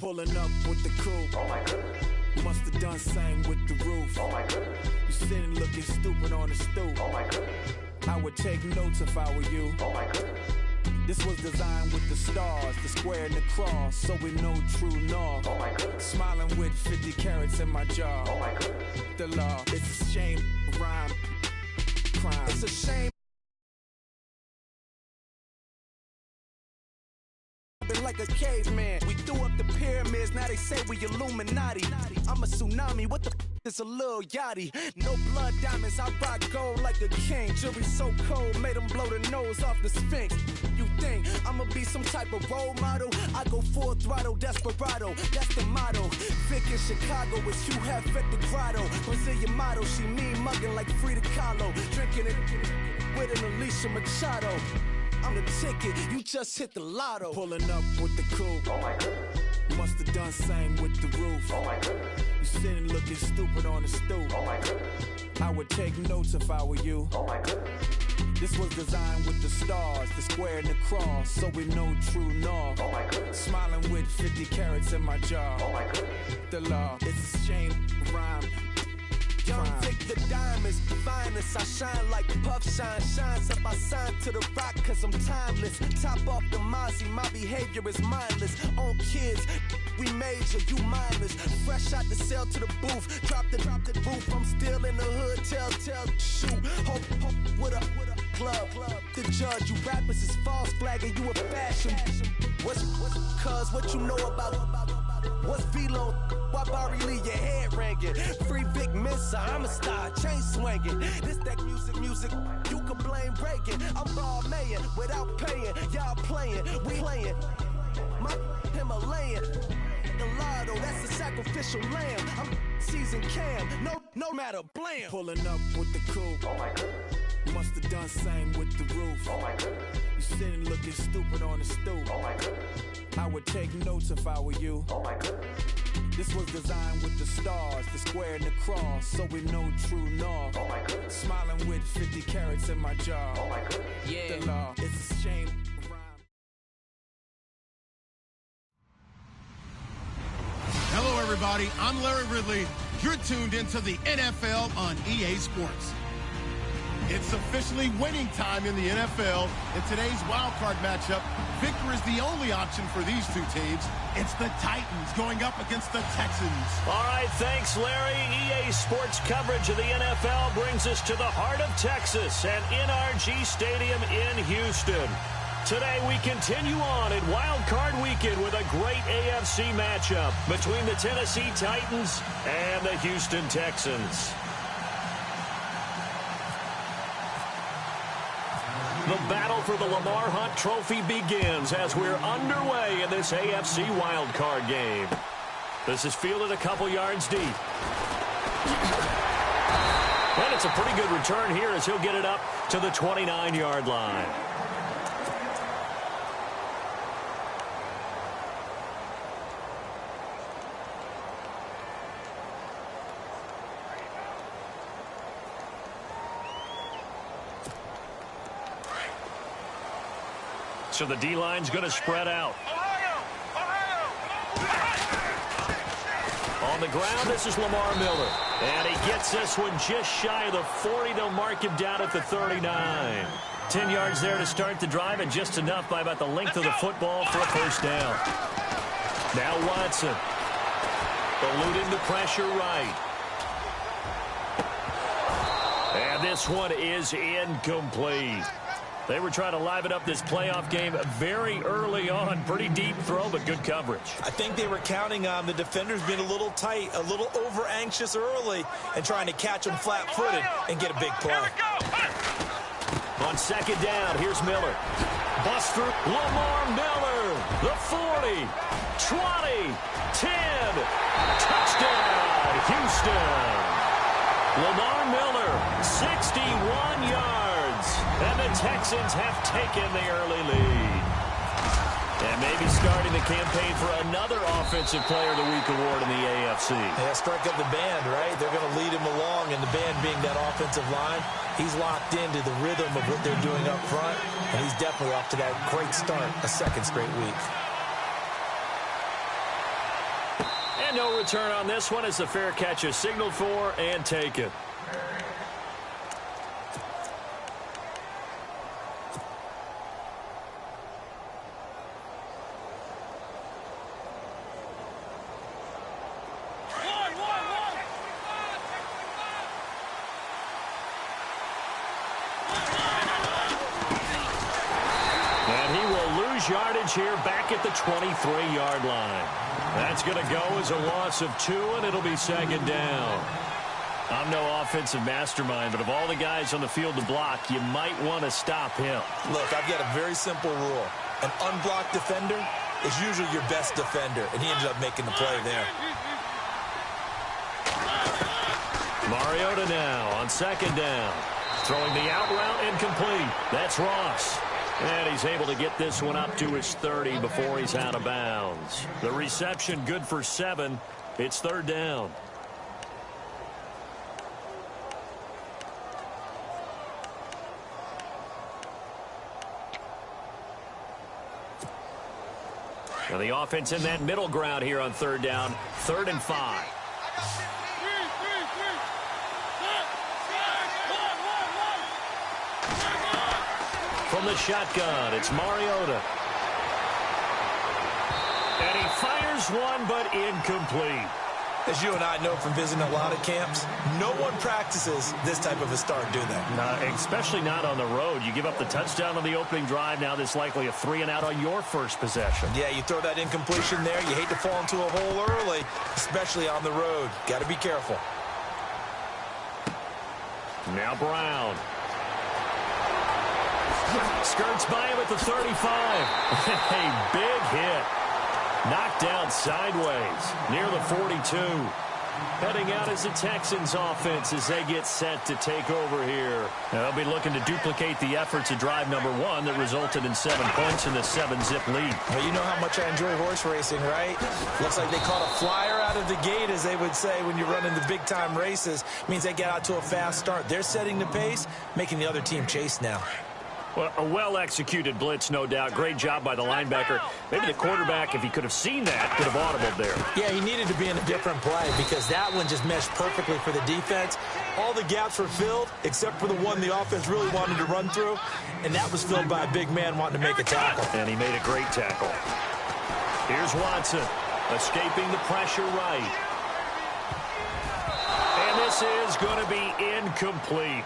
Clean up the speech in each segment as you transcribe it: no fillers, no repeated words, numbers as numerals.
Pulling up with the coupe. Oh my goodness. Must have done same with the roof. Oh my goodness. You sitting looking stupid on the stoop. Oh my goodness. I would take notes if I were you. Oh my goodness. This was designed with the stars, the square and the cross, so we know true north. Oh my goodness. Smiling with 50 carats in my jaw. Oh my goodness. The law, it's a shame, rhyme, crime. It's a shame. Like a caveman, we threw up the pyramids, now they say we Illuminati. I'm a tsunami, what the is a little yachty? No blood diamonds, I rock gold like a king. Jury so cold, made them blow the nose off the Sphinx. You think I'ma be some type of role model? I go full throttle, desperado, that's the motto. Vic in Chicago is Hugh Hef at the grotto. Brazilian model, she mean mugging like Frida Kahlo. Drinking it with an Alicia Machado. I'm the ticket, you just hit the lotto. Pulling up with the coupe. Oh my goodness. Must have done same with the roof. Oh my goodness. You sitting looking stupid on the stoop. Oh my goodness. I would take notes if I were you. Oh my goodness. This was designed with the stars, the square and the cross, so we know true north. Oh my goodness. Smiling with 50 carats in my jaw. Oh my goodness. The law, it's a shame, rhyme. Young Vic the diamonds, finest. I shine like puff shine. Shines up, I sign to the rock cause I'm timeless. Top off the Mozzie, my behavior is mindless. On kids, we major, you mindless. Fresh out the cell to the booth. Drop the roof, I'm still in the hood. Tell, shoot. Hope with a club. The judge, you rappers is false flagging, you a fashion. What's cuz, what you know about? What's Velo? Why Barry Lee, your head ringing? Free Vic Mensa, I'm a star, chain swinging. This that music, you can blame Reagan. I'm ball mayin' without paying. Y'all playing, we playing. My Himalayan. The lotto, that's a sacrificial lamb. I'm season cam, no matter, blam. Pulling up with the coupe. Oh my goodness. Must have done same with the roof. Oh my goodness. You sitting looking stupid on the stoop. Oh my goodness. I would take notes if I were you. Oh my goodness. This was designed with the stars, the square and the cross, so we know true north. Oh my goodness. Smiling with 50 carats in my jaw. Oh my goodness. Yeah. The law, it's a shame, rhyme. Hello, everybody. I'm Larry Ridley. You're tuned into the NFL on EA Sports. It's officially winning time in the NFL. In today's wild card matchup, victory is the only option for these two teams. It's the Titans going up against the Texans. All right, thanks, Larry. EA Sports coverage of the NFL brings us to the heart of Texas and NRG Stadium in Houston. Today, we continue on in Wild Card Weekend with a great AFC matchup between the Tennessee Titans and the Houston Texans. The battle for the Lamar Hunt Trophy begins as we're underway in this AFC wildcard game. This is fielded a couple yards deep. And it's a pretty good return here as he'll get it up to the 29-yard line. So the D-line's going to spread out. On the ground, this is Lamar Miller. And he gets this one just shy of the 40. They'll mark him down at the 39. 10 yards there to start the drive, and just enough by about the length of the football for a first down. Now Watson. Eluding the pressure right. And this one is incomplete. They were trying to liven up this playoff game very early on. Pretty deep throw, but good coverage. I think they were counting on the defenders being a little tight, a little over-anxious early, and trying to catch them flat-footed and get a big play. On second down, here's Miller. Buster, Lamar Miller, the 40, 20, 10, touchdown, Houston. Lamar Miller, 61 yards. And the Texans have taken the early lead. And maybe starting the campaign for another Offensive Player of the Week award in the AFC. Yeah, strike up the band, right? They're going to lead him along, and the band being that offensive line, he's locked into the rhythm of what they're doing up front, and he's definitely off to that great start, a second straight week. And no return on this one as the fair catch is signaled for and taken. Yardage here back at the 23-yard line. That's going to go as a loss of 2, and it'll be second down. I'm no offensive mastermind, but of all the guys on the field to block, you might want to stop him. Look, I've got a very simple rule. An unblocked defender is usually your best defender, and he ended up making the play there. Mariota now on second down. Throwing the out route incomplete. That's Ross. And he's able to get this one up to his 30 before he's out of bounds. The reception good for 7. It's third down. Now the offense in that middle ground here on third down. 3rd and 5. From the shotgun, it's Mariota. And he fires one, but incomplete. As you and I know from visiting a lot of camps, no one practices this type of a start, do they? Especially not on the road. You give up the touchdown on the opening drive. Now there's likely a 3 and out on your first possession. Yeah, you throw that incompletion there. You hate to fall into a hole early, especially on the road. Got to be careful. Now Brown. Skirts by him at the 35. A big hit. Knocked down sideways near the 42. Heading out as the Texans offense as they get set to take over here. They'll be looking to duplicate the efforts of drive number 1 that resulted in 7 points in the 7-zip lead. Well, you know how much I enjoy horse racing, right? Looks like they caught a flyer out of the gate, as they would say when you're running the big-time races. Means they get out to a fast start. They're setting the pace, making the other team chase now. Well, a well-executed blitz, no doubt. Great job by the linebacker. Maybe the quarterback, if he could have seen that, could have audibled there. Yeah, he needed to be in a different play because that one just meshed perfectly for the defense. All the gaps were filled except for the one the offense really wanted to run through, and that was filled by a big man wanting to make a tackle. And he made a great tackle. Here's Watson, escaping the pressure right. And this is going to be incomplete.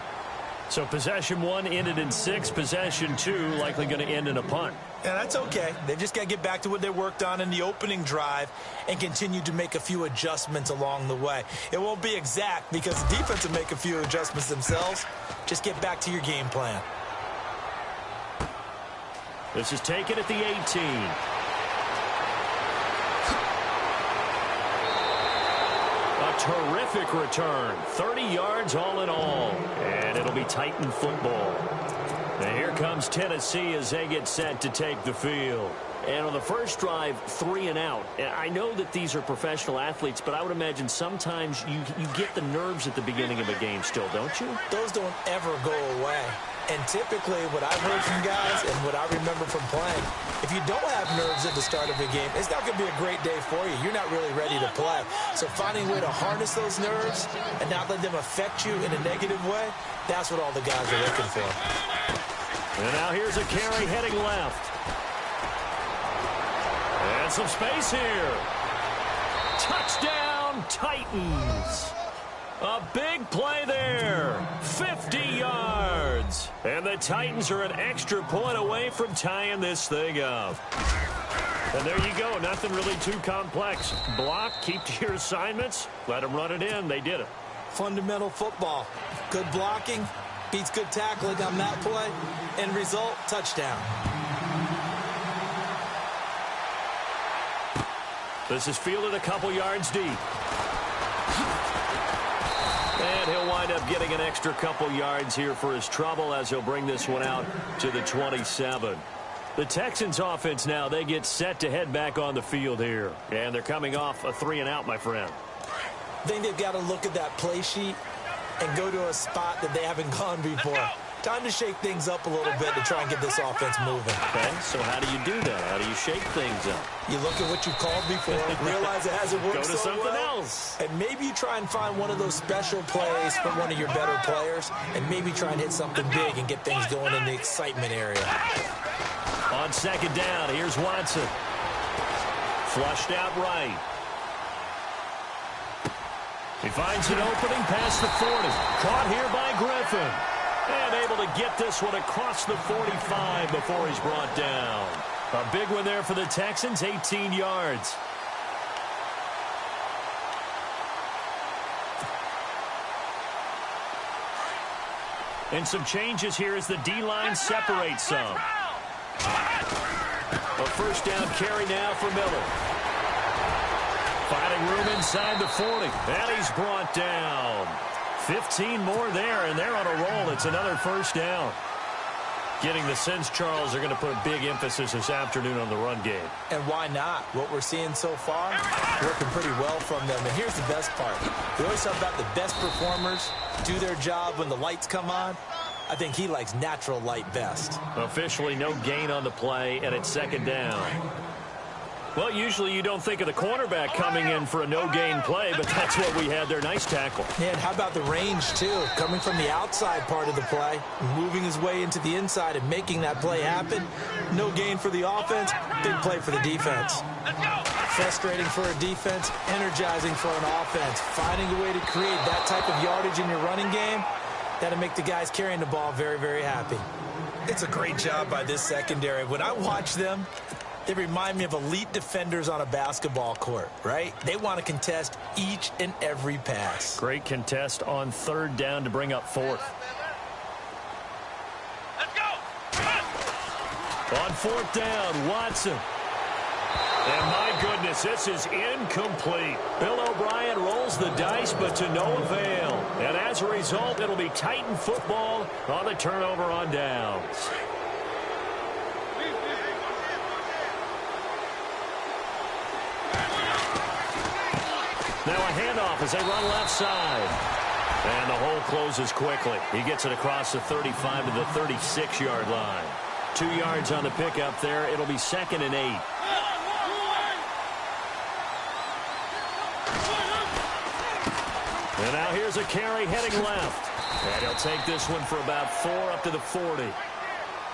So possession 1 ended in 6. Possession 2 likely going to end in a punt. Yeah, that's okay. They've just got to get back to what they worked on in the opening drive and continue to make a few adjustments along the way. It won't be exact because the defense will make a few adjustments themselves. Just get back to your game plan. This is taken at the 18. Terrific return. 30 yards all in all. And it'll be Titan football. And here comes Tennessee as they get set to take the field. And on the first drive, 3 and out. I know that these are professional athletes, but I would imagine sometimes you get the nerves at the beginning of a game still, don't you? Those don't ever go away. And typically what I've heard from guys and what I remember from playing, if you don't have nerves at the start of a game, it's not going to be a great day for you. You're not really ready to play. So finding a way to harness those nerves and not let them affect you in a negative way, that's what all the guys are looking for. And now here's a carry heading left. And some space here. Touchdown, Titans. A big play there. 50 yards. And the Titans are an extra point away from tying this thing up. And there you go. Nothing really too complex. Block, keep to your assignments, let them run it in. They did it. Fundamental football. Good blocking beats good tackling on that play. End result, touchdown. This is fielded a couple yards deep. And he'll wind up getting an extra couple yards here for his trouble as he'll bring this one out to the 27. The Texans offense now, they get set to head back on the field here. And they're coming off a 3 and out, my friend. I think they've got to look at that play sheet and go to a spot that they haven't gone before. Time to shake things up a little bit to try and get this offense moving. Okay, so how do you do that? How do you shake things up? You look at what you called before, realize it hasn't worked Go to so something well, else. and maybe you try and find one of those special plays from one of your better players, and maybe try and hit something big and get things going in the excitement area. On second down, here's Watson. Flushed out right. He finds an opening past the 40. Caught here by Griffin. And able to get this one across the 45 before he's brought down. A big one there for the Texans, 18 yards. And some changes here as the D-line separates some. A first down carry now for Miller. Finding room inside the 40. And he's brought down. 15 more there, and they're on a roll. It's another first down. Getting the sense, Charles, they're going to put a big emphasis this afternoon on the run game. And why not? What we're seeing so far, working pretty well from them. And here's the best part. We always talk about the best performers do their job when the lights come on. I think he likes natural light best. Officially no gain on the play, and it's second down. Well, usually you don't think of the cornerback coming in for a no-gain play, but that's what we had there. Nice tackle. Yeah, and how about the range, too? Coming from the outside part of the play, moving his way into the inside and making that play happen. No gain for the offense, big play for the defense. Frustrating for a defense, energizing for an offense. Finding a way to create that type of yardage in your running game, that'll make the guys carrying the ball very, very happy. It's a great job by this secondary. When I watch them, they remind me of elite defenders on a basketball court, right? They want to contest each and every pass. Great contest on third down to bring up fourth. Let's go! On fourth down, Watson. And my goodness, this is incomplete. Bill O'Brien rolls the dice, but to no avail. And as a result, it'll be Titan football on the turnover on downs. Now a handoff as they run left side. And the hole closes quickly. He gets it across the 35 to the 36-yard line. 2 yards on the pickup there. It'll be 2nd and 8. And now here's a carry heading left. And he'll take this one for about 4 up to the 40.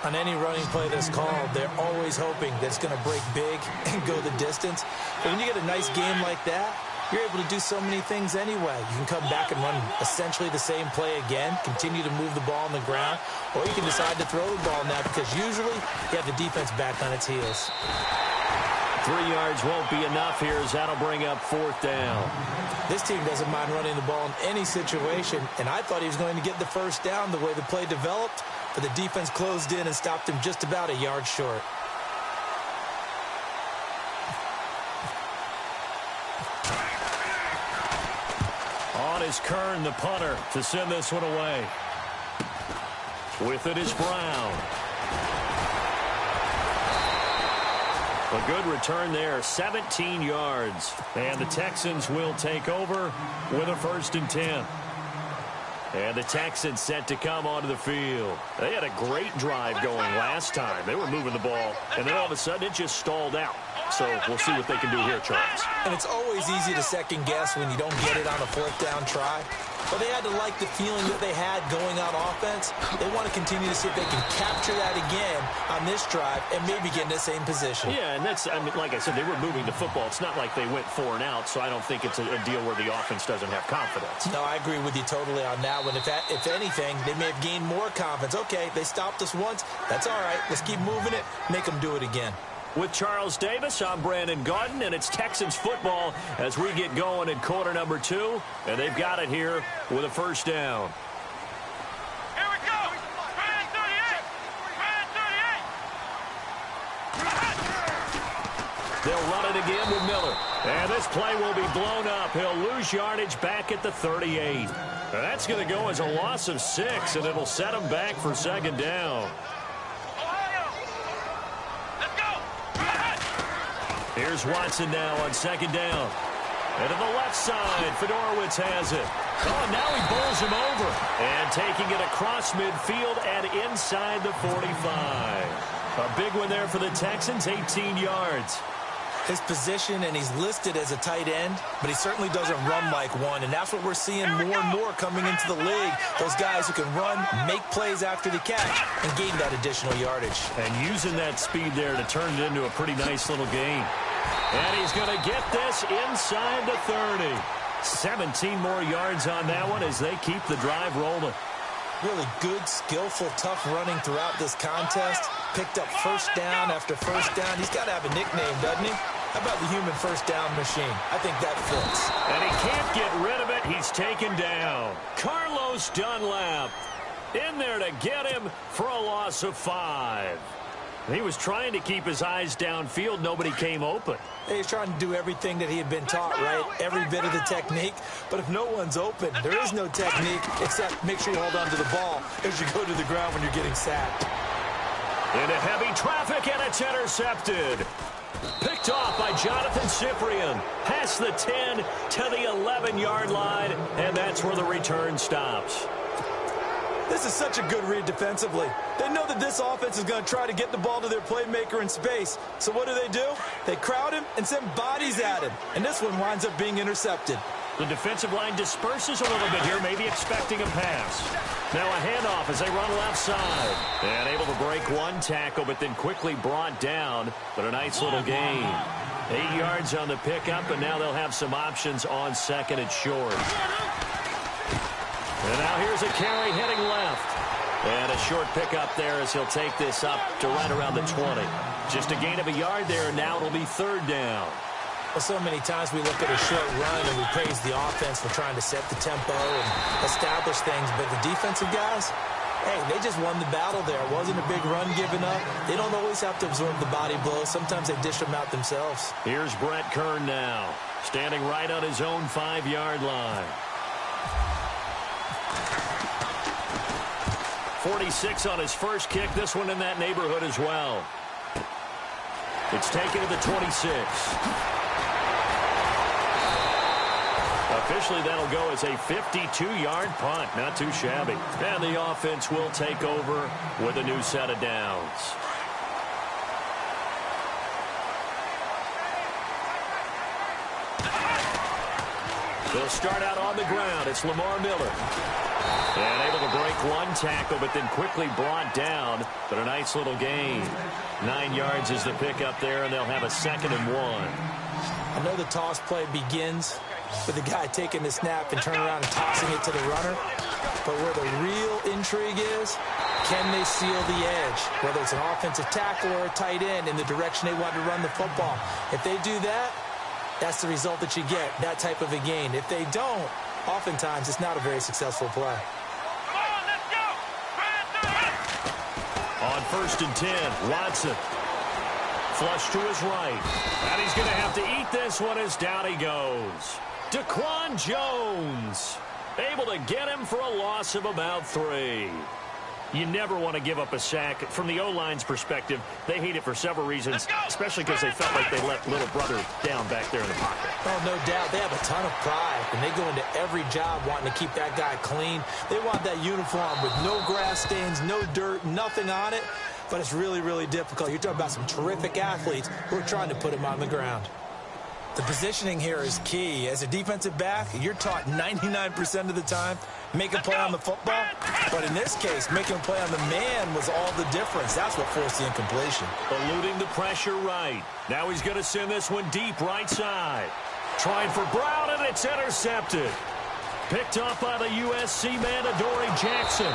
On any running play that's called, they're always hoping that it's going to break big and go the distance. But when you get a nice game like that, you're able to do so many things anyway. You can come back and run essentially the same play again, continue to move the ball on the ground, or you can decide to throw the ball now because usually you have the defense back on its heels. 3 yards won't be enough here as that'll bring up fourth down. This team doesn't mind running the ball in any situation, and I thought he was going to get the first down the way the play developed, but the defense closed in and stopped him just about a yard short. On is Kern, the punter, to send this one away. With it is Brown. A good return there, 17 yards. And the Texans will take over with a 1st and 10. And the Texans set to come onto the field. They had a great drive going last time. They were moving the ball, and then all of a sudden it just stalled out. So we'll see what they can do here, Charles. And it's always easy to second guess when you don't get it on a 4th down try. But they had to like the feeling that they had going on offense. They want to continue to see if they can capture that again on this drive and maybe get in the same position. Yeah, and that's, I mean, like I said, they were moving the football. It's not like they went 4 and out, so I don't think it's a deal where the offense doesn't have confidence. No, I agree with you totally on that one. If anything, they may have gained more confidence. Okay, they stopped us once. That's all right. Let's keep moving it. Make them do it again. With Charles Davis, I'm Brandon Gaudin, and it's Texans football as we get going in quarter number 2. And they've got it here with a first down. Here we go! Brand 38! Brand 38! They'll run it again with Miller. And this play will be blown up. He'll lose yardage back at the 38. And that's going to go as a loss of 6, and it'll set him back for 2nd down. Here's Watson now on 2nd down. And to the left side, Fedorowicz has it. Oh, now he bowls him over. And taking it across midfield and inside the 45. A big one there for the Texans, 18 yards. His position, and he's listed as a tight end, but he certainly doesn't run like one, and that's what we're seeing more and more coming into the league. Those guys who can run, make plays after the catch, and gain that additional yardage. And using that speed there to turn it into a pretty nice little gain. And he's going to get this inside the 30. 17 more yards on that one as they keep the drive rolling. Really good, skillful, tough running throughout this contest. Picked up first down after first down. He's got to have a nickname, doesn't he? How about the human first down machine? I think that fits. And he can't get rid of it. He's taken down. Carlos Dunlap in there to get him for a loss of 5. He was trying to keep his eyes downfield. Nobody came open. He's trying to do everything that he had been taught, right? Every bit of the technique. But if no one's open, there is no technique except make sure you hold on to the ball as you go to the ground when you're getting sacked. Into heavy traffic, and it's intercepted. Picked off by Jonathan Cyprien. Past the 10 to the 11-yard line, and that's where the return stops. This is such a good read defensively. They know that this offense is going to try to get the ball to their playmaker in space. So what do? They crowd him and send bodies at him. And this one winds up being intercepted. The defensive line disperses a little bit here, maybe expecting a pass. Now a handoff as they run left side. And able to break one tackle, but then quickly brought down. But a nice little gain. 8 yards on the pickup, and now they'll have some options on second and short. And now here's a carry heading left. And a short pickup there as he'll take this up to right around the 20. Just a gain of a yard there, and now it'll be third down. Well, so many times we look at a short run and we praise the offense for trying to set the tempo and establish things. But the defensive guys, hey, they just won the battle there. It wasn't a big run given up. They don't always have to absorb the body blows. Sometimes they dish them out themselves. Here's Brett Kern now, standing right on his own 5-yard line. 46 on his first kick. This one in that neighborhood as well. It's taken to the 26. Officially, that'll go as a 52-yard punt. Not too shabby. And the offense will take over with a new set of downs. They'll start out on the ground. It's Lamar Miller. And able to break one tackle, but then quickly brought down. But a nice little gain. 9 yards is the pickup there, and they'll have a 2nd and 1. I know the toss play begins with the guy taking the snap and turning around and tossing it to the runner. But where the real intrigue is, can they seal the edge? Whether it's an offensive tackle or a tight end in the direction they want to run the football. If they do that, that's the result that you get, that type of a gain. If they don't, oftentimes it's not a very successful play. On 1st and 10, Watson. Flush to his right. And he's going to have to eat this one as down he goes. Daquan Jones able to get him for a loss of about 3. You never want to give up a sack. From the O-line's perspective, they hate it for several reasons, especially because they felt like they let little brother down back there in the pocket. Oh, no doubt. They have a ton of pride, and they go into every job wanting to keep that guy clean. They want that uniform with no grass stains, no dirt, nothing on it, but it's really, really difficult. You're talking about some terrific athletes who are trying to put him on the ground. The positioning here is key. As a defensive back, you're taught 99% of the time, make a play on the football. But in this case, making a play on the man was all the difference. That's what forced the incompletion. Eluding the pressure right. Now he's going to send this one deep right side. Trying for Brown, and it's intercepted. Picked up by the USC man, Adoree Jackson.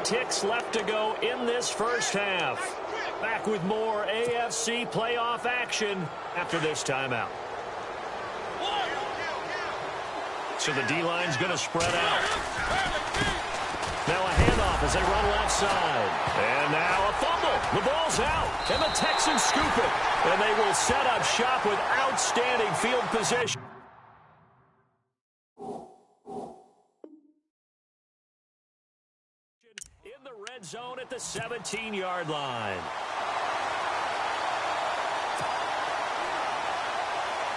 Ticks left to go in this first half. Back with more AFC playoff action after this timeout. So the D-line's going to spread out. Now a handoff as they run left side. And now a fumble. The ball's out. And the Texans scoop it. And they will set up shop with outstanding field position. Red zone at the 17-yard line.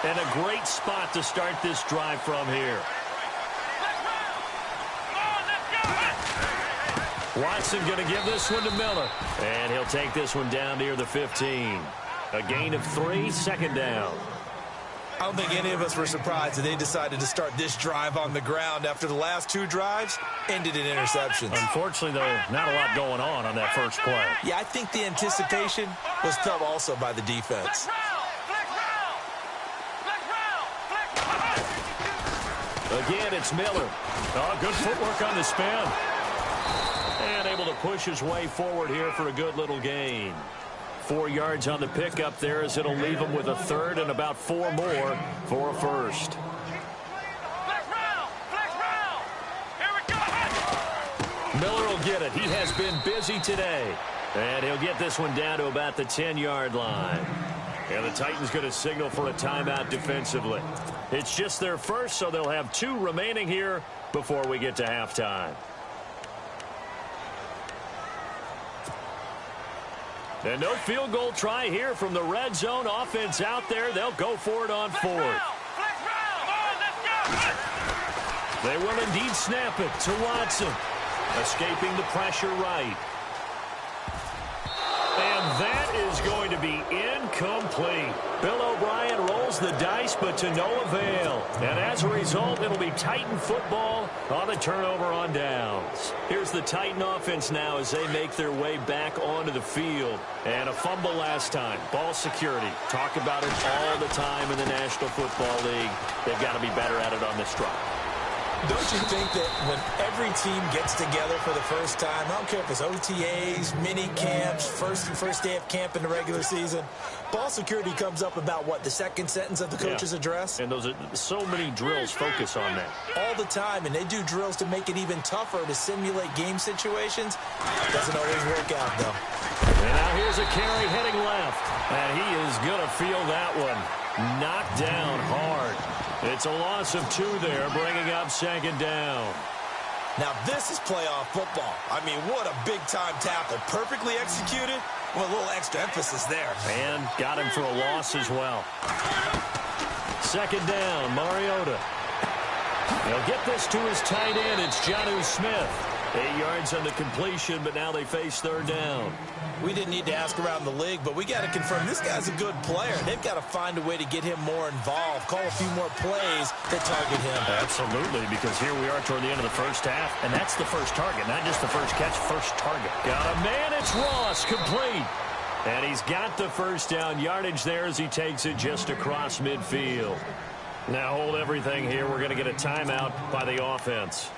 And a great spot to start this drive from here. Watson going to give this one to Miller. And he'll take this one down near the 15. A gain of 3, second down. I don't think any of us were surprised that they decided to start this drive on the ground after the last 2 drives ended in interceptions. Unfortunately, though, not a lot going on that first play. Yeah, I think the anticipation was felt also by the defense. Again, it's Miller. Oh, good footwork on the spin. And able to push his way forward here for a good little gain. 4 yards on the pickup there as it'll leave him with a third and about 4 more for a first. Miller will get it. He has been busy today. And he'll get this one down to about the 10-yard line. And the Titans going to signal for a timeout defensively. It's just their first, so they'll have 2 remaining here before we get to halftime. And no field goal try here from the red zone offense out there. They'll go for it on 4th. They will indeed snap it to Watson. Escaping the pressure right. And that is going to be incomplete. Bill O'Brien rolls the dice, but to no avail. And as a result, it'll be Titan football on the turnover on downs. Here's the Titan offense now as they make their way back onto the field. And a fumble last time. Ball security. Talk about it all the time in the National Football League. They've got to be better at it on this drive. Don't you think that when every team gets together for the first time, I don't care if it's OTAs, mini camps, first day of camp in the regular season, ball security comes up about what, the second sentence of the coach's address? And those are so many drills focus on that. All the time, and they do drills to make it even tougher to simulate game situations. Doesn't always work out, though. And now here's a carry heading left. And he is going to feel that one. Knocked down hard. It's a loss of 2 there, bringing up second down. Now this is playoff football. I mean, what a big-time tackle. Perfectly executed with a little extra emphasis there. And got him for a loss as well. Second down, Mariota. He'll get this to his tight end. It's Jonnu Smith. 8 yards on the completion, but now they face third down. We didn't need to ask around the league, but we got to confirm this guy's a good player. They've got to find a way to get him more involved, call a few more plays that target him. Absolutely, because here we are toward the end of the first half, and that's the first target, not just the first catch, first target. Got a man, it's Ross, complete. And he's got the first down yardage there as he takes it just across midfield. Now hold everything here. We're going to get a timeout by the offense,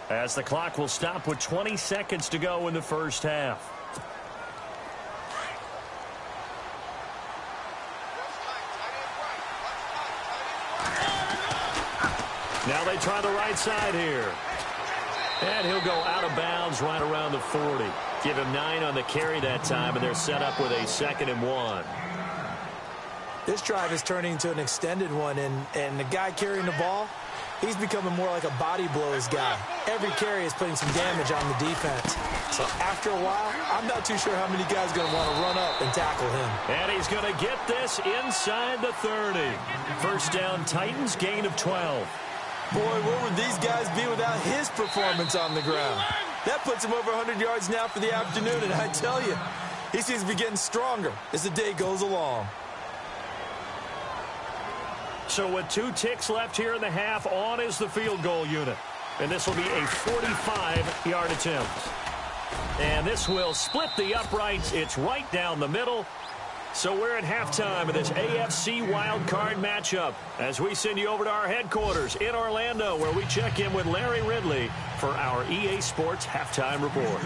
as the clock will stop with 20 seconds to go in the first half. Now they try the right side here. And he'll go out of bounds right around the 40. Give him 9 on the carry that time, and they're set up with a 2nd and 1. This drive is turning into an extended one, and the guy carrying the ball, he's becoming more like a body blows guy. Every carry is putting some damage on the defense. So after a while, I'm not too sure how many guys are going to want to run up and tackle him. And he's going to get this inside the 30. First down, Titans, gain of 12. Boy, where would these guys be without his performance on the ground? That puts him over 100 yards now for the afternoon, and I tell you, he seems to be getting stronger as the day goes along. So with 2 ticks left here in the half, on is the field goal unit. And this will be a 45-yard attempt. And this will split the uprights. It's right down the middle. So we're at halftime of this AFC wildcard matchup as we send you over to our headquarters in Orlando, where we check in with Larry Ridley for our EA Sports halftime report.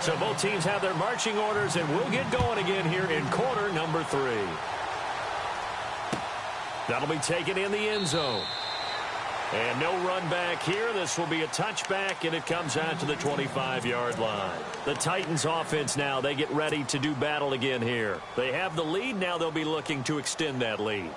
So both teams have their marching orders, and we'll get going again here in quarter number 3. That'll be taken in the end zone. And no run back here. This will be a touchback, and it comes out to the 25-yard line. The Titans offense now, they get ready to do battle again here. They have the lead. Now they'll be looking to extend that lead.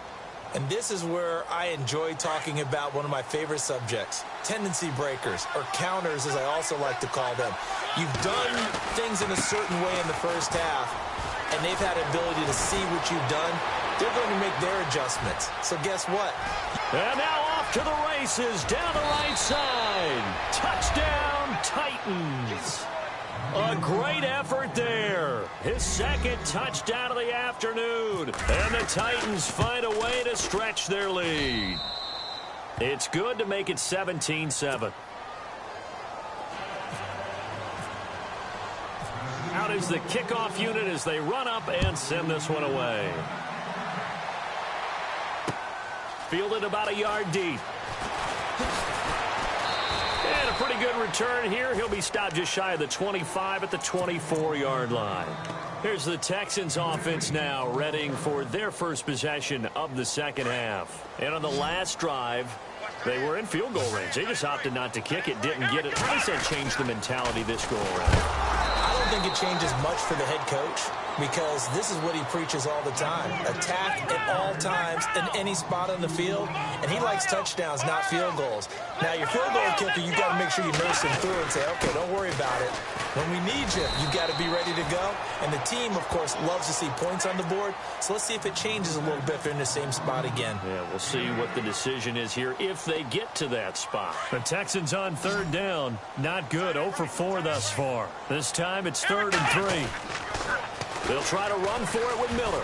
And this is where I enjoy talking about one of my favorite subjects, tendency breakers, or counters as I also like to call them. You've done things in a certain way in the first half, and they've had an ability to see what you've done they're going to make their adjustments. So guess what? And now off to the races down the right side. Touchdown, Titans. A great effort there. His second touchdown of the afternoon. And the Titans find a way to stretch their lead. It's good to make it 17-7. Out is the kickoff unit as they run up and send this one away. Fielded about a yard deep. And a pretty good return here. He'll be stopped just shy of the 25 at the 24-yard line. Here's the Texans offense now, readying for their first possession of the second half. And on the last drive, they were in field goal range. They just opted not to kick it, didn't get it. How does that change the mentality this go around? I don't think it changes much for the head coach because this is what he preaches all the time. Attack at all times in any spot on the field, and he likes touchdowns, not field goals. Now, your field goal kicker, you've got to make sure you nurse him through and say, okay, don't worry about it. When we need you, you've got to be ready to go. And the team, of course, loves to see points on the board. So let's see if it changes a little bit if they're in the same spot again. Yeah, we'll see what the decision is here if they get to that spot. The Texans on third down. Not good. 0 for 4 thus far. This time it's 3rd and 3. They'll try to run for it with Miller.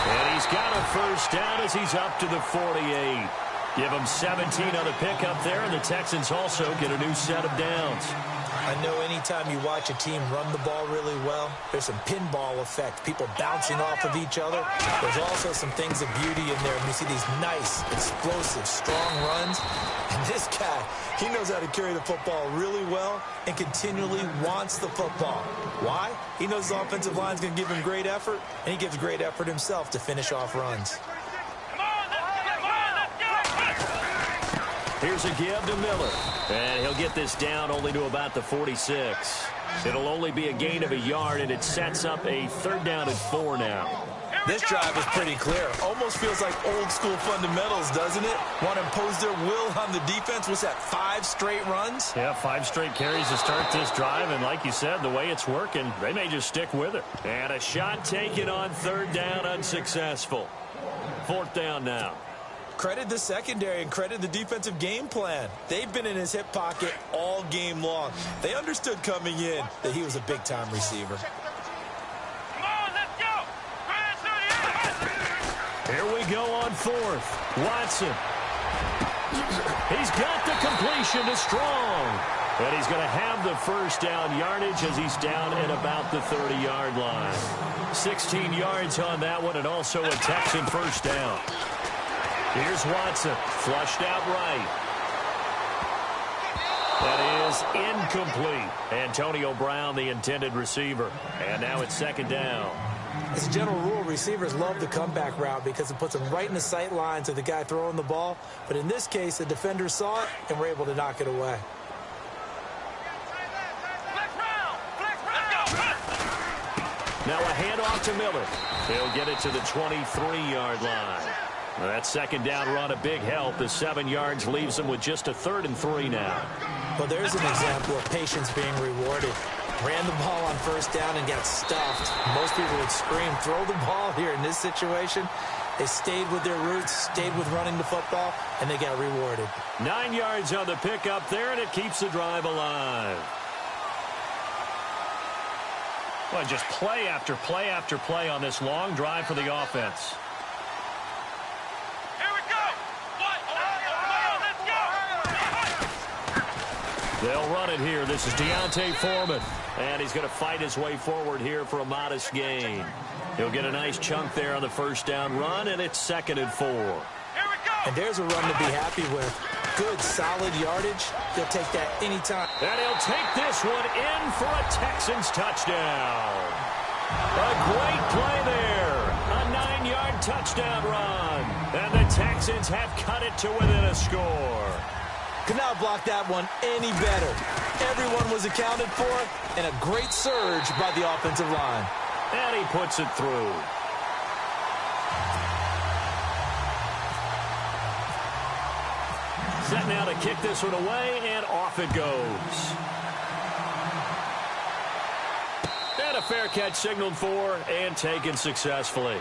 And he's got a first down as he's up to the 48. Give him 17 on the pickup there, and the Texans also get a new set of downs. I know anytime you watch a team run the ball really well, there's some pinball effect, people bouncing off of each other. There's also some things of beauty in there. And you see these nice, explosive, strong runs. And this guy, he knows how to carry the football really well and continually wants the football. Why? He knows the offensive line's going to give him great effort, and he gives great effort himself to finish off runs. Here's a give to Miller. And he'll get this down only to about the 46. It'll only be a gain of a yard, and it sets up a 3rd down and 4 now. This drive is pretty clear. Almost feels like old school fundamentals, doesn't it? Want to impose their will on the defense. What's that, 5 straight runs? Yeah, 5 straight carries to start this drive. And like you said, the way it's working, they may just stick with it. And a shot taken on 3rd down, unsuccessful. 4th down now. Credit the secondary and credit the defensive game plan. They've been in his hip pocket all game long. They understood coming in that he was a big-time receiver. Here we go on 4th. Watson. He's got the completion to Strong. And he's going to have the first down yardage as he's down at about the 30-yard line. 16 yards on that one, and also a Texan first down. Here's Watson, flushed out right. That is incomplete. Antonio Brown, the intended receiver. And now it's 2nd down. As a general rule, receivers love the comeback route because it puts them right in the sight lines of the guy throwing the ball. But in this case, the defender saw it and were able to knock it away. Now a handoff to Miller. He'll get it to the 23-yard line. That 2nd down run, a big help. The 7 yards leaves them with just a 3rd and 3 now. Well, there's an example of patience being rewarded. Ran the ball on 1st down and got stuffed. Most people would scream, throw the ball here in this situation. They stayed with their roots, stayed with running the football, and they got rewarded. 9 yards on the pickup there, and it keeps the drive alive. Well, just play after play after play on this long drive for the offense. They'll run it here. This is Deontay Foreman. And he's going to fight his way forward here for a modest gain. He'll get a nice chunk there on the first down run, and it's 2nd and 4. And there's a run to be happy with. Good, solid yardage. He'll take that anytime. And he'll take this one in for a Texans touchdown. A great play there. A 9-yard touchdown run. And the Texans have cut it to within a score. Could not block that one any better. Everyone was accounted for, and a great surge by the offensive line. And he puts it through. Set now to kick this one away, and off it goes. And a fair catch signaled for and taken successfully.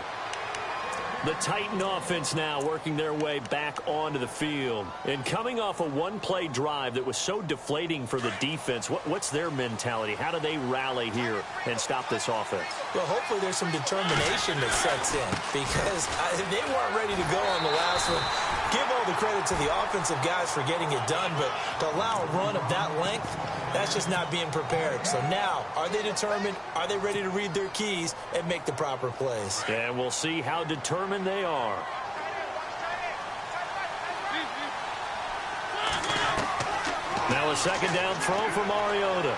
The Titan offense now working their way back onto the field. And coming off a one-play drive that was so deflating for the defense, what's their mentality? How do they rally here and stop this offense? Well, hopefully there's some determination that sets in because they weren't ready to go on the last one. Give all the credit to the offensive guys for getting it done, but to allow a run of that length, that's just not being prepared. So now, are they determined? Are they ready to read their keys and make the proper plays? And we'll see how determined they are. Now a second down throw for Mariota.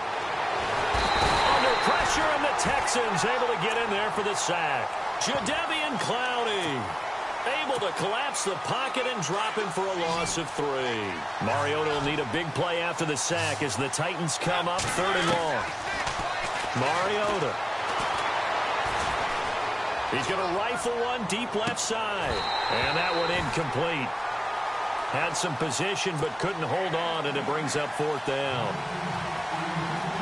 Under pressure, and the Texans able to get in there for the sack. Jadeveon Clowney able to collapse the pocket and drop him for a loss of 3. Mariota will need a big play after the sack as the Titans come up 3rd and long. Mariota. He's going to rifle one deep left side. And that one incomplete. Had some position but couldn't hold on, and it brings up 4th down.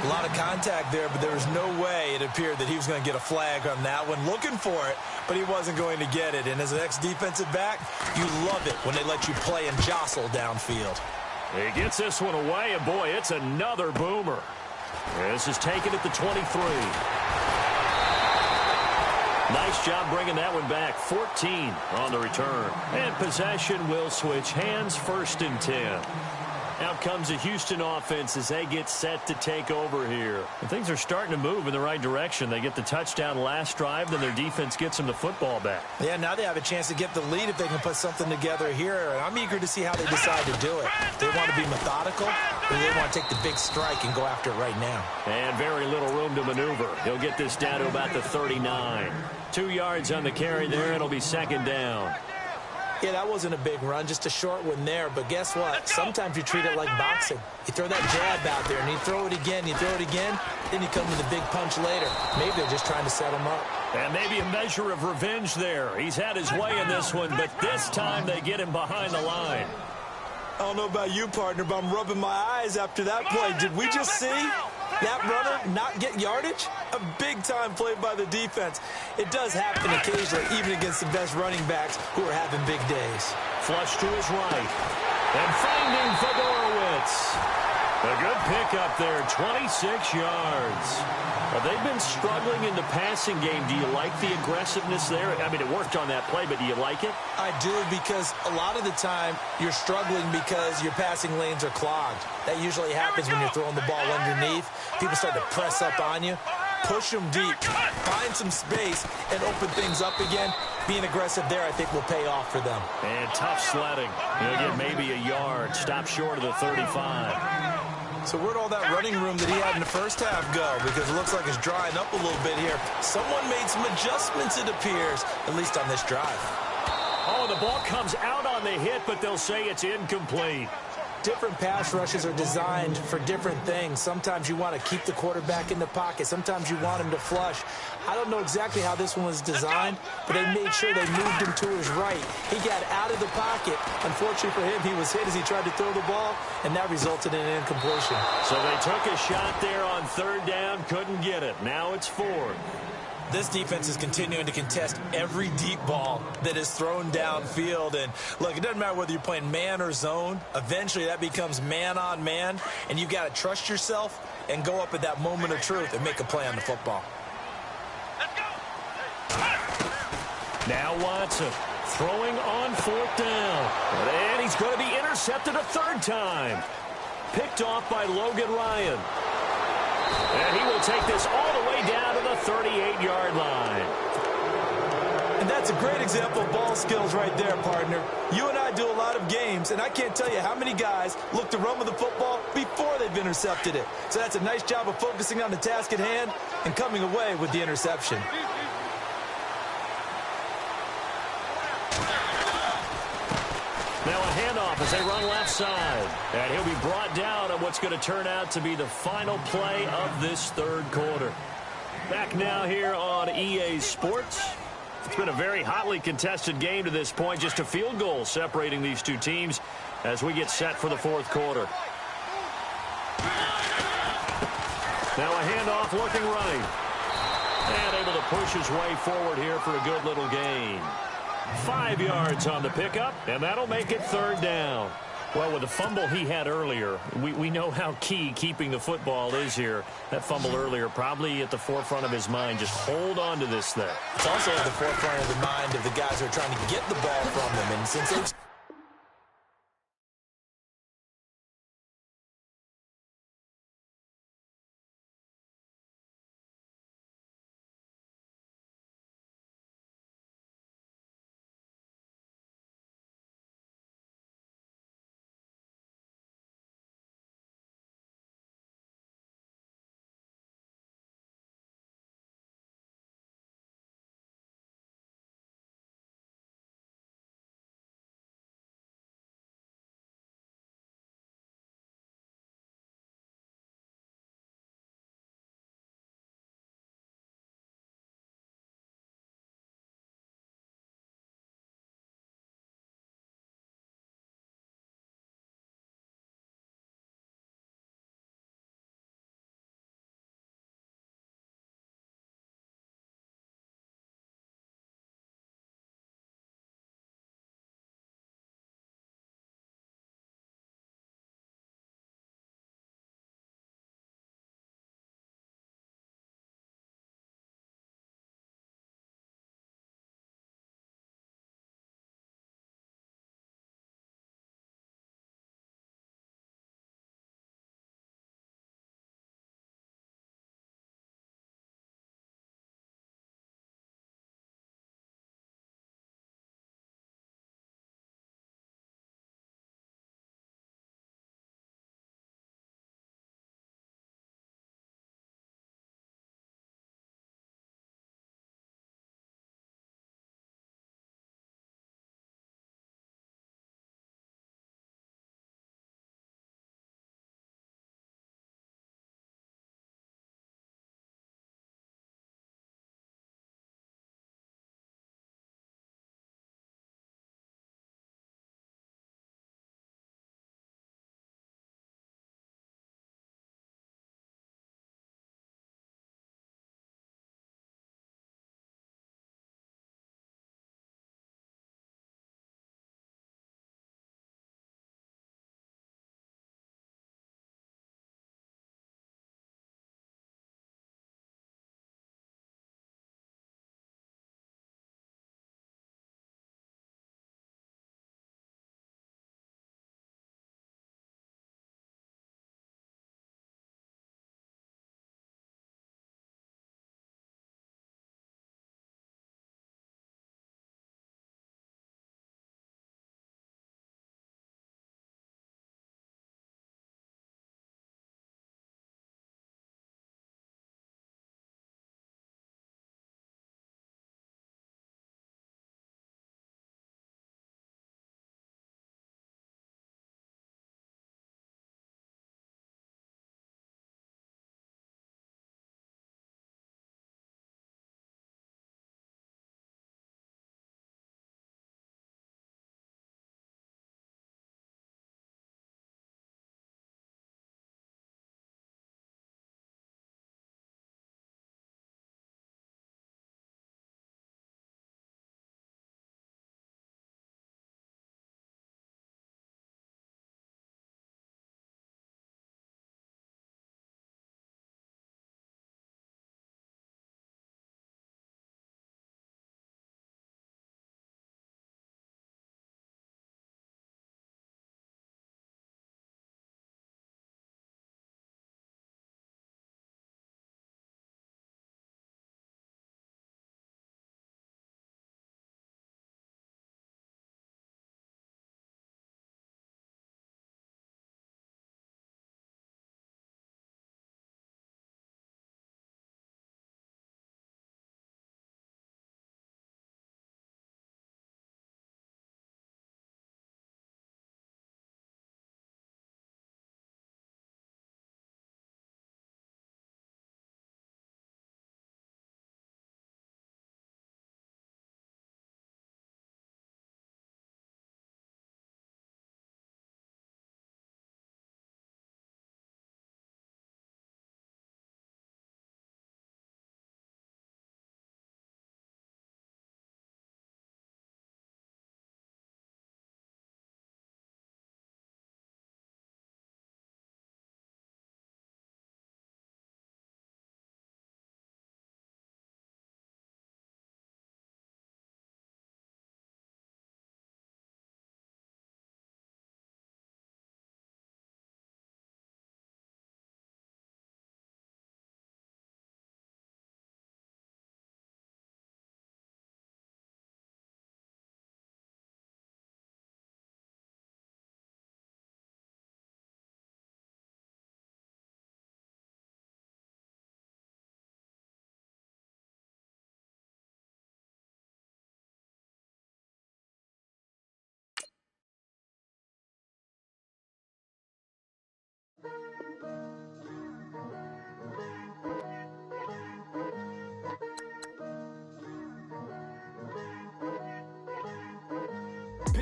A lot of contact there, but there was no way it appeared that he was going to get a flag on that one. Looking for it, but he wasn't going to get it. And as an ex-defensive back, you love it when they let you play and jostle downfield. He gets this one away, and boy, it's another boomer. This is taken at the 23. Nice job bringing that one back. 14 on the return. And possession will switch hands, 1st and 10. Out comes the Houston offense as they get set to take over here. And things are starting to move in the right direction. They get the touchdown last drive, then their defense gets them the football back. Yeah, now they have a chance to get the lead if they can put something together here. And I'm eager to see how they decide to do it. They want to be methodical, or they want to take the big strike and go after it right now. And very little room to maneuver. He'll get this down to about the 39. 2 yards on the carry there. It'll be 2nd down. Yeah, that wasn't a big run, just a short one there. But guess what? Sometimes you treat it like boxing. You throw that jab out there, and you throw it again, you throw it again, then you come with a big punch later. Maybe they're just trying to set him up. And maybe a measure of revenge there. He's had his way in this one, but this time they get him behind the line. I don't know about you, partner, but I'm rubbing my eyes after that play. Did we just see that runner not get yardage? A big-time play by the defense. It does happen occasionally, even against the best running backs who are having big days. Flush to his right. And finding Fedorowicz. A good pickup there, 26 yards. They've been struggling in the passing game. Do you like the aggressiveness there? I mean, it worked on that play, but do you like it? I do, because a lot of the time you're struggling because your passing lanes are clogged. That usually happens when you're throwing the ball underneath. People start to press up on you. Push them deep, find some space, and open things up again. Being aggressive there, I think, will pay off for them. And tough sledding. He'll get maybe a yard. Stop short of the 35. So where'd all that running room that he had in the first half go? Because it looks like it's drying up a little bit here. Someone made some adjustments, it appears, at least on this drive. Oh, the ball comes out on the hit, but they'll say it's incomplete. Different pass rushes are designed for different things. Sometimes you want to keep the quarterback in the pocket. Sometimes you want him to flush. I don't know exactly how this one was designed, but they made sure they moved him to his right. He got out of the pocket. Unfortunately for him, he was hit as he tried to throw the ball, and that resulted in an incompletion. So they took a shot there on 3rd down, couldn't get it. Now it's 4th. This defense is continuing to contest every deep ball that is thrown downfield. And, look, it doesn't matter whether you're playing man or zone. Eventually, that becomes man-on-man, and you've got to trust yourself and go up at that moment of truth and make a play on the football. Now Watson throwing on 4th down. And he's going to be intercepted a 3rd time. Picked off by Logan Ryan. And he will take this all the way down to the 38-yard line. And that's a great example of ball skills right there, partner. You and I do a lot of games, and I can't tell you how many guys look to run with the football before they've intercepted it. So that's a nice job of focusing on the task at hand and coming away with the interception. Now a handoff as they run left side. And he'll be brought down on what's going to turn out to be the final play of this 3rd quarter. Back now here on EA Sports. It's been a very hotly contested game to this point. Just a field goal separating these two teams as we get set for the 4th quarter. Now a handoff looking right. And able to push his way forward here for a good little gain. 5 yards on the pickup, and that'll make it 3rd down. Well, with the fumble he had earlier, we know how key keeping the football is here. That fumble earlier probably at the forefront of his mind. Just hold on to this thing. It's also at the forefront of the mind of the guys who are trying to get the ball from him. And since they've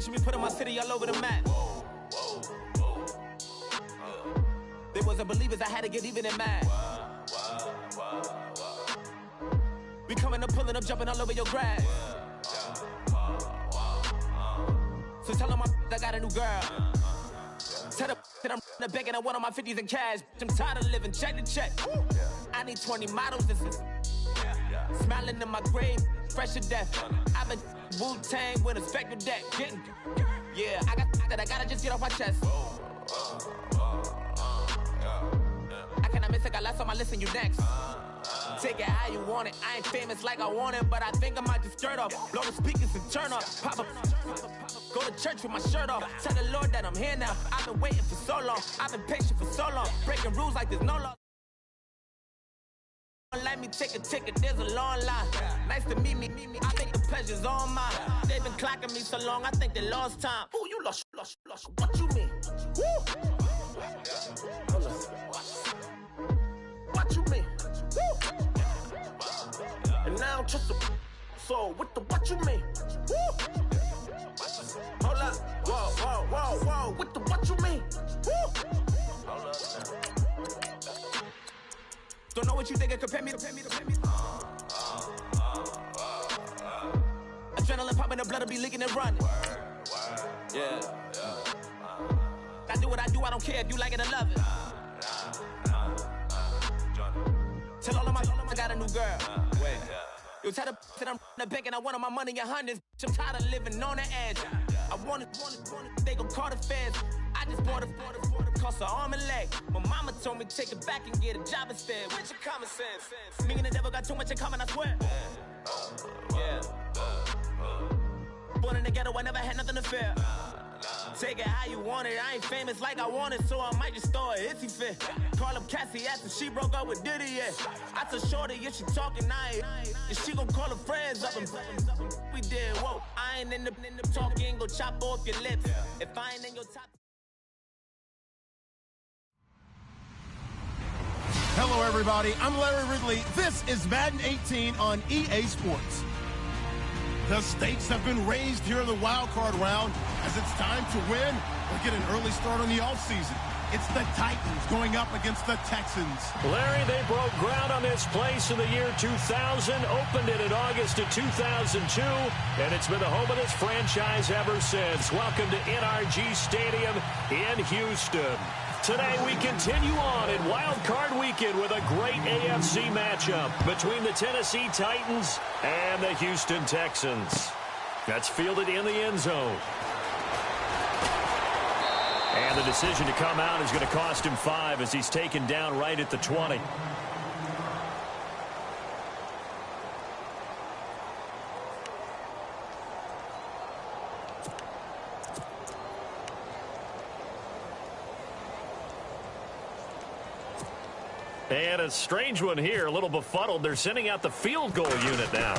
Picture me putting my city all over the map. They wasn't believers, I had to get even in mad. We coming up, pulling up, jumping all over your grass. So tell them I got a new girl. Tell them that I'm in the bank and I want all my 50s in cash. I'm tired of living check to check. I need 20 models and smiling in my grave, fresh to death. I've been Wu-Tang with a spectre deck. Yeah, I gotta just get off my chest. I cannot miss it, got last on my list and you next. Take it how you want it. I ain't famous like I want it, but I think I might just skirt off. Blow the speakers and turn up. Pop up. Go to church with my shirt off. Tell the Lord that I'm here now. I've been waiting for so long. I've been patient for so long. Breaking rules like there's no law. Let me take a ticket, there's a long line. Nice to meet me. I think the pleasure's all mine. They've been clocking me so long, I think they lost time. Ooh, you lost. What you mean? Woo! What you mean? Woo! And now I'm just a so what you mean? Woo! Hold up, whoa, what you mean? Woo! Don't know what you think, compare me. Adrenaline popping, the blood will be leaking and running. Yeah. I do what I do, I don't care if you like it or love it. Tell all of my I got a new girl. Wait. You tell the that I'm in the bank and I want all my money in hundreds. I'm tired of living on the edge. I want it, they gon' call the feds. I just bought a cost an arm and leg. My mama told me take it back and get a job instead. Where's your common sense? Me and the devil got too much in common, I swear. Yeah. Born in the ghetto, I never had nothing to fear. Take it how you want it. I ain't famous like I want it, so I might just throw a hissy fit. Call up Cassie after she broke up with Diddy, yeah. I told Shorty if she talking, if she gon' call her friends up and we did, whoa. I ain't in the talking, go chop off your lips. If I ain't in your top. Hello, everybody. I'm Larry Ridley. This is Madden 18 on EA Sports. The stakes have been raised here in the wild card round as it's time to win or get an early start on the offseason. It's the Titans going up against the Texans. Larry, they broke ground on this place in the year 2000, opened it in August of 2002, and it's been the home of this franchise ever since. Welcome to NRG Stadium in Houston. Today we continue on in Wild Card Weekend with a great AFC matchup between the Tennessee Titans and the Houston Texans. That's fielded in the end zone. And the decision to come out is going to cost him 5 as he's taken down right at the 20. And a strange one here, a little befuddled. They're sending out the field goal unit now.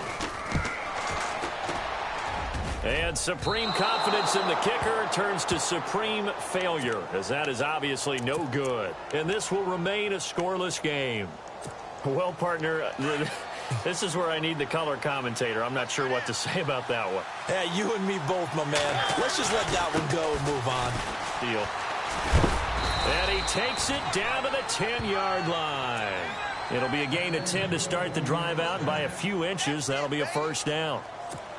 And supreme confidence in the kicker turns to supreme failure, as that is obviously no good. And this will remain a scoreless game. Well, partner, this is where I need the color commentator. I'm not sure what to say about that one. Yeah, you and me both, my man. Let's just let that one go and move on. Deal. And he takes it down to the 10-yard line. It'll be a gain of 10 to start the drive out, and by a few inches, that'll be a first down.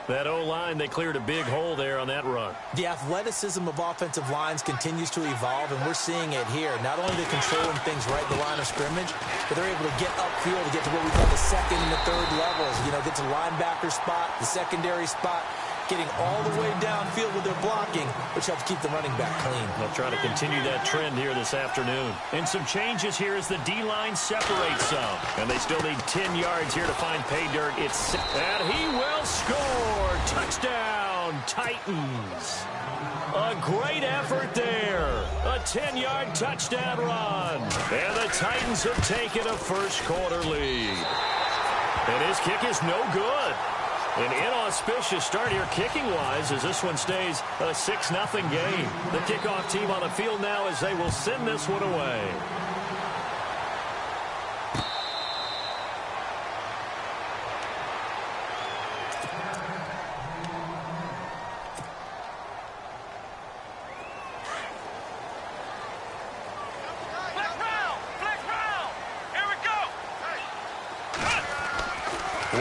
That O-line, they cleared a big hole there on that run. The athleticism of offensive lines continues to evolve, and we're seeing it here. Not only are they controlling things right at the line of scrimmage, but they're able to get upfield to get to what we call the second and the third levels. You know, get to linebacker spot, the secondary spot, getting all the way downfield with their blocking, which helps keep the running back clean. They'll try to continue that trend here this afternoon. And some changes here as the D-line separates some. And they still need 10 yards here to find pay dirt. And he will score. Touchdown, Titans. A great effort there. A 10-yard touchdown run. And the Titans have taken a first-quarter lead. And his kick is no good. An inauspicious start here kicking-wise as this one stays a 6-0 game. The kickoff team on the field now as they will send this one away.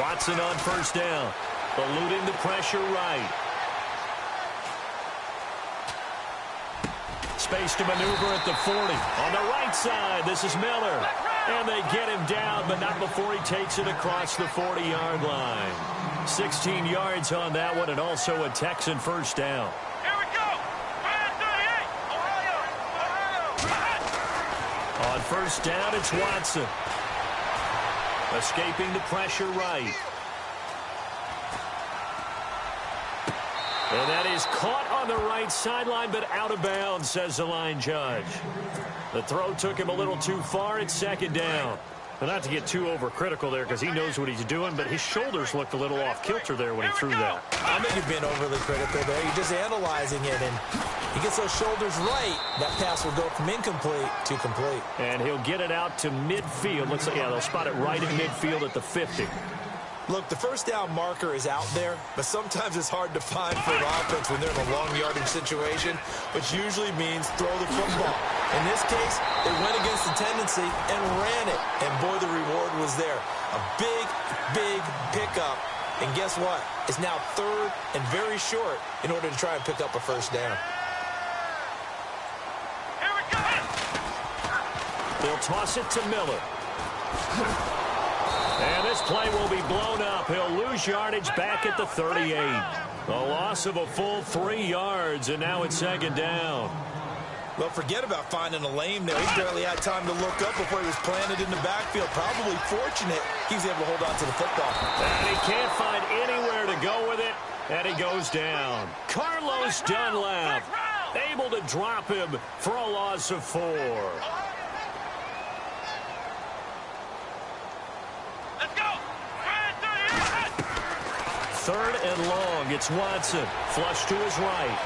Watson on first down. Eluding the pressure right. Space to maneuver at the 40. On the right side, this is Miller. And they get him down, but not before he takes it across the 40-yard line. 16 yards on that one, and also a Texan first down. Here we go. On first down, it's Watson. Escaping the pressure right. And that is caught on the right sideline, but out of bounds, says the line judge. The throw took him a little too far. It's second down. But not to get too overcritical there because he knows what he's doing, but his shoulders looked a little off kilter there when he threw that. I think you're being overly critical there. You're just analyzing it, and he gets those shoulders right. That pass will go from incomplete to complete. And he'll get it out to midfield. Looks like, yeah, they'll spot it right at midfield at the 50. Look, the first down marker is out there, but sometimes it's hard to find for an offense when they're in a long yardage situation, which usually means throw the football. In this case, they went against the tendency and ran it, and boy, the reward was there. A big, big pickup, and guess what? It's now third and very short in order to try and pick up a first down. Here we go. They'll toss it to Miller. And this play will be blown up. He'll lose yardage back at the 38. A loss of a full 3 yards, and now it's second down. Well, forget about finding a lane there. He barely had time to look up before he was planted in the backfield. Probably fortunate he was able to hold on to the football. And he can't find anywhere to go with it, and he goes down. Carlos Dunlap able to drop him for a loss of 4. Third and long. It's Watson. Flush to his right.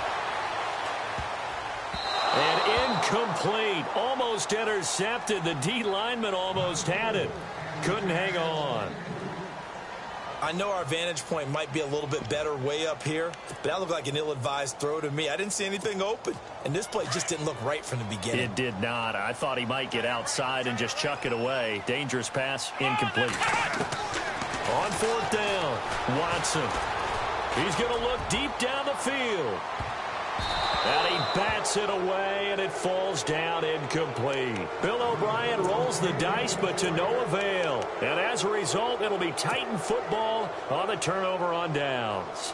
And incomplete. Almost intercepted. The D lineman almost had it. Couldn't hang on. I know our vantage point might be a little bit better way up here, but that looked like an ill-advised throw to me. I didn't see anything open, and this play just didn't look right from the beginning. It did not. I thought he might get outside and just chuck it away. Dangerous pass, incomplete. On fourth down, Watson. He's going to look deep down the field. And he bats it away, and it falls down incomplete. Bill O'Brien rolls the dice, but to no avail. And as a result, it'll be Titan football on the turnover on downs.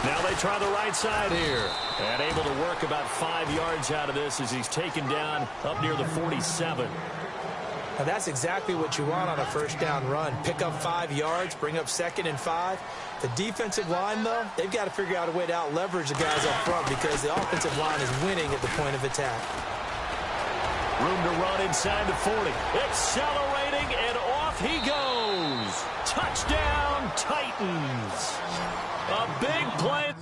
Now they try the right side here. And able to work about 5 yards out of this as he's taken down up near the 47. Now that's exactly what you want on a first down run. Pick up 5 yards, bring up 2nd and 5. The defensive line, though, they've got to figure out a way to out-leverage the guys up front because the offensive line is winning at the point of attack. Room to run inside the 40. Accelerating, and off he goes. Touchdown, Titans. A big play.